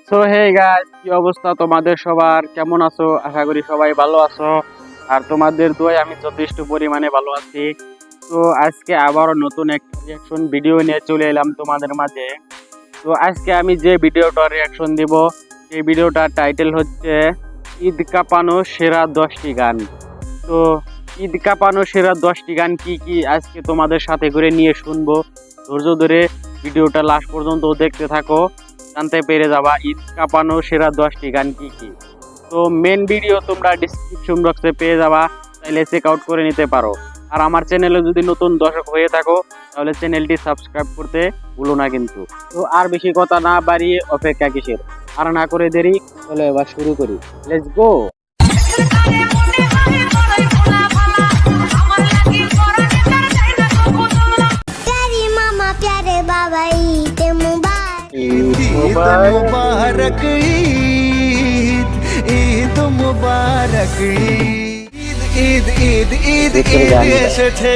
So hey guys, কি অবস্থা তোমাদের সবার? কেমন আছো? আশা করি সবাই ভালো আছো। আর তোমাদের দোয়ায় আমি যথেষ্ট পরিমাণে ভালো আছি। তো আজকে আবারও নতুন একটা রিয়াকশন ভিডিও নিয়ে চলে এলাম তোমাদের মাঝে। তো আজকে আমি যে ভিডিওটার রিয়াকশন দিব, সেই ভিডিওটার টাইটেল হচ্ছে ঈদ কাঁপানো সেরা 10টি গান। তো ঈদ কাঁপানো সেরা 10টি গান কি কি আজকে তোমাদের সাথে করে নিয়ে শুনবো। ধৈর্য ধরে ভিডিওটা লাস্ট পর্যন্ত দেখতে থাকো, জানতে পেরে যাবা ঈদ কাঁপানো সেরা 10টি গান কি কি। তো মেন ভিডিও তোমরা ডিসক্রিপশন বক্সে পেয়ে যাবা, তাহলে চেক আউট করে নিতে পারো। আর আমার চ্যানেলে যদি নতুন দর্শক হয়ে থাকো তাহলে চ্যানেলটি সাবস্ক্রাইব করতে ভুলো না কিন্তু। তো আর বেশি কথা না বাড়িয়ে অপেক্ষা কিসের, আর না করে দেরি, চলো এবার শুরু করি। Let's go. मुबारक ईद ईद मुबारक ईद ईद ईद ईद এসেছে।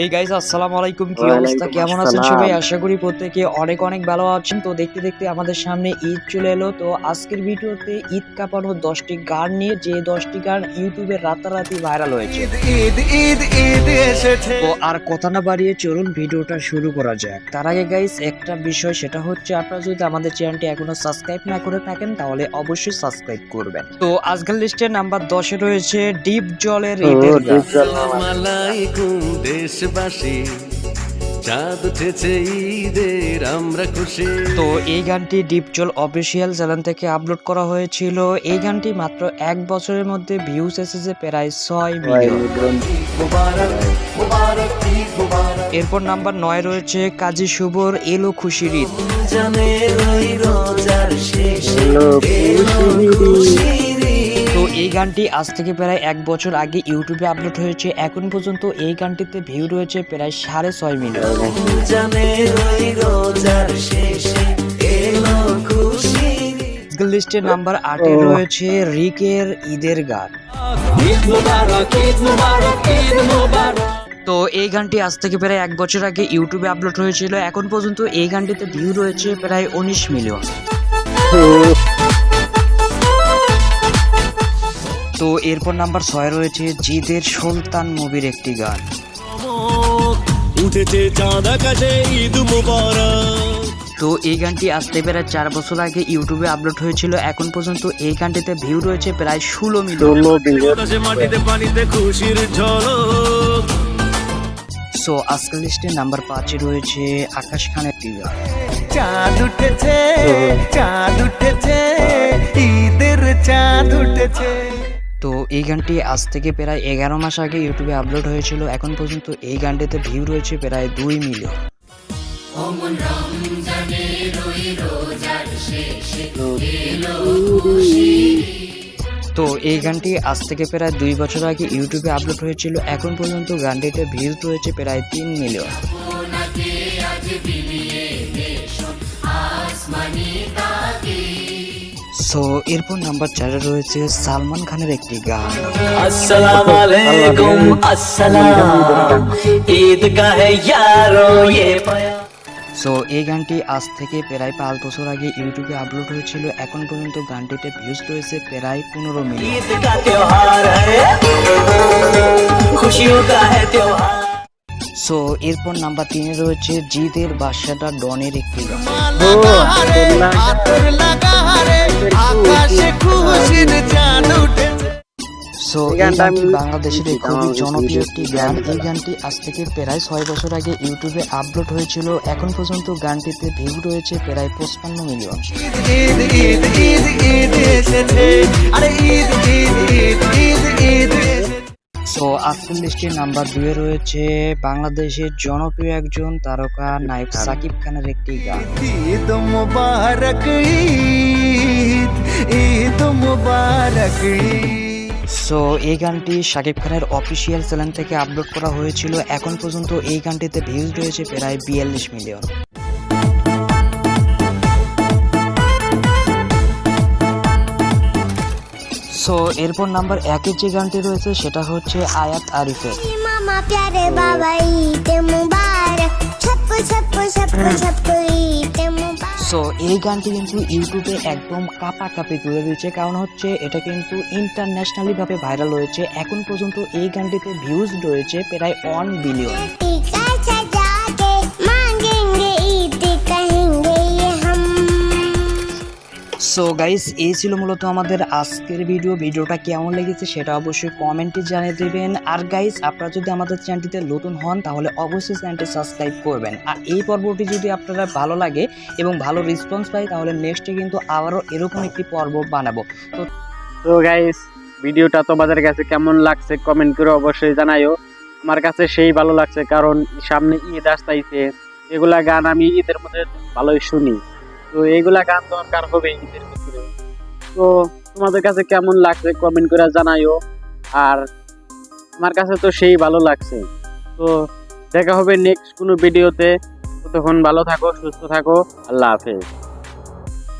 এই গাইস, আসসালামু আলাইকুম। কি অবস্থা, কেমন আছেন সবাই? আশা করি প্রত্যেকে অনেক অনেক ভালো আছেন। তো দেখতে দেখতে আমাদের সামনে ঈদ চলে এলো। তো আজকের ভিডিওতে ঈদ কাঁপানো 10টি গান নিয়ে, যে 10টি গান ইউটিউবে রাতারাতি ভাইরাল হয়েছে। ঈদ ঈদ ঈদ এসেছে। তো আর কথা না বাড়িয়ে চলুন ভিডিওটা শুরু করা যাক। তার আগে গাইস একটা বিষয়, সেটা হচ্ছে আপনারা যদি আমাদের চ্যানেলটি এখনো সাবস্ক্রাইব না করে থাকেন তাহলে অবশ্যই সাবস্ক্রাইব করবেন। তো আজকের লিস্টে নাম্বার 10-এ রয়েছে ডিপ জলের ঈদের গান। আসসালামু আলাইকুম দেশবাসী, চাঁদ উঠেছে ঈদের আমরা খুশি। তো এই গানটি ডিপজল অফিসিয়াল চ্যানেল থেকে আপলোড করা হয়েছিল। এই গানটি মাত্র এক বছরের মধ্যে ভিউজ এসেছে প্রায় 6 মিলিয়ন। এরপর নাম্বার 9 রয়েছে কাজী শুভর এলো খুশির ঈদ। তো এই গানটি আজ থেকে প্রায় এক বছর আগে ইউটিউবে আপলোড হয়েছে। এখন পর্যন্ত এই গানটিতে ভিউ রয়েছে প্রায় 6.5 মিলিয়ন। লিস্টের নাম্বার 8-এ রয়েছে রিকের ঈদের গান। তো এই গানটি আজ থেকে প্রায় এক বছর আগে ইউটিউবে আপলোড হয়েছিল। এখন পর্যন্ত এই গানটিতে ভিউ রয়েছে প্রায় 19 মিলিয়ন। তো এরপর নাম্বার 6 রয়েছে জিদের সুলতান মুভির একটি গান। উঠেছে চাঁদ আকাশে ঈদ মুবারক। তো এই গানটি আজ থেকে প্রায় 4 বছর আগে ইউটিউবে আপলোড হয়েছিল। এখন পর্যন্ত এই গানটিতে ভিউ রয়েছে প্রায় 16 মিলিয়ন। মাটিতে পানিতে খুশির ঝলক। সো আজকের লিস্টে নাম্বার 5-এ রয়েছে আকাশ খানের একটি গান। চাঁদ উঠেছে চাঁদ উঠেছে ঈদের চাঁদ উঠেছে। তো এই গানটি আজ থেকে প্রায় 11 মাস আগে ইউটিউবে আপলোড হয়েছিল। এখন পর্যন্ত এই গানটিতে ভিউ রয়েছে প্রায় 2 মিলিয়ন। তো এই গানটি আজ থেকে প্রায় 2 বছর আগে ইউটিউবে আপলোড হয়েছিল। এখন পর্যন্ত গানটিতে ভিউ রয়েছে প্রায় 3 মিলিয়ন। সো এরপর নাম্বার 4-এ রয়েছে সালমান খানের একটি গান। अस्सलाम वालेकुम अस्सलाम ईद का है यारो ये प्यार। সো এই গানটি আজ থেকে প্রায় 5 বছর আগে ইউটিউবে আপলোড হয়েছিল। এখন পর্যন্ত গানটিতে ভিউজ রয়েছে প্রায় 15 মিলিয়ন। ईद का त्योहार है खुशियों का है त्योहार। সো এরপর নাম্বার 3-এ রয়েছে জিদের বাদশাটা ডনের একটি গান। আকাশে খুশির চাঁদ উঠেছে। সো এই গানটি বাংলাদেশের খুবই জনপ্রিয় একটি গান। এই গানটি আজ থেকে প্রায় 6 বছর আগে ইউটিউবে আপলোড হয়েছিল। এখন পর্যন্ত গানটিতে ভিউ রয়েছে প্রায় 55 মিলিয়ন। ঈদ ঈদ ঈদ ঈদ এসেছে। আরে ঈদ ঈদ ঈদ ঈদ ঈদ এসেছে। সো আজকের লিস্টে নাম্বার 2-এ রয়েছে বাংলাদেশের জনপ্রিয় একজন তারকা নায়ক সাকিব খানের একটি গান। ঈদ মুবারক ঈদ ঈদ মুবারক ঈদ। সো এই গানটি সাকিব খানের অফিসিয়াল চ্যানেল থেকে আপলোড করা হয়েছিল। এখন পর্যন্ত এই গানটিতে ভিউজ রয়েছে প্রায় 42 মিলিয়ন। সো এরপর নাম্বার 1-এ যে গানটি রয়েছে সেটা হচ্ছে আয়াত আরিফের। मामा प्यारे बाबा ईद मुबारक छप छप छप छप ईद मुबारक। সো এই গানটি কিন্তু ইউটিউবে একদম কাঁপাকাঁপি তুলে দিচ্ছে, কারণ হচ্ছে এটা কিন্তু ইন্টারন্যাশনালি ভাবে ভাইরাল হয়েছে। এখন পর্যন্ত এই গানটিতে ভিউজ রয়েছে প্রায় 1 বিলিয়ন। टीका सजा के मांगेंगे ईद कहेंगे ये हम। সো গাইস, এই ছিল মূলত আমাদের আজকের ভিডিওটা কেমন লেগেছে সেটা অবশ্যই কমেন্টে জানিয়ে দেবেন। আর গাইস, আপনারা যদি আমাদের চ্যানেলটিতে নতুন হন তাহলে অবশ্যই চ্যানেলটি সাবস্ক্রাইব করবেন। আর এই পর্বটি যদি আপনারা ভালো লাগে এবং ভালো রেসপন্স পাই তাহলে নেক্সটে কিন্তু আবারও এরকম একটি পর্ব বানাবো। তো গাইস, ভিডিওটা তোমাদের কাছে কেমন লাগছে কমেন্ট করে অবশ্যই জানাইও। আমার কাছে সেই ভালো লাগছে, কারণ সামনে ঈদ আসতেছে, এগুলা গান আমি ঈদের মধ্যে ভালোই শুনি। তো এইগুলা গান দরকার হবে ঈদের ভিতরে। তো তোমাদের কাছে কেমন লাগছে কমেন্ট করে জানাইও। আর আমার কাছে তো সেই ভালো লাগছে। তো দেখা হবে নেক্সট কোনো ভিডিওতে। ততক্ষণ ভালো থাকো, সুস্থ থাকো, আল্লাহ হাফেজ।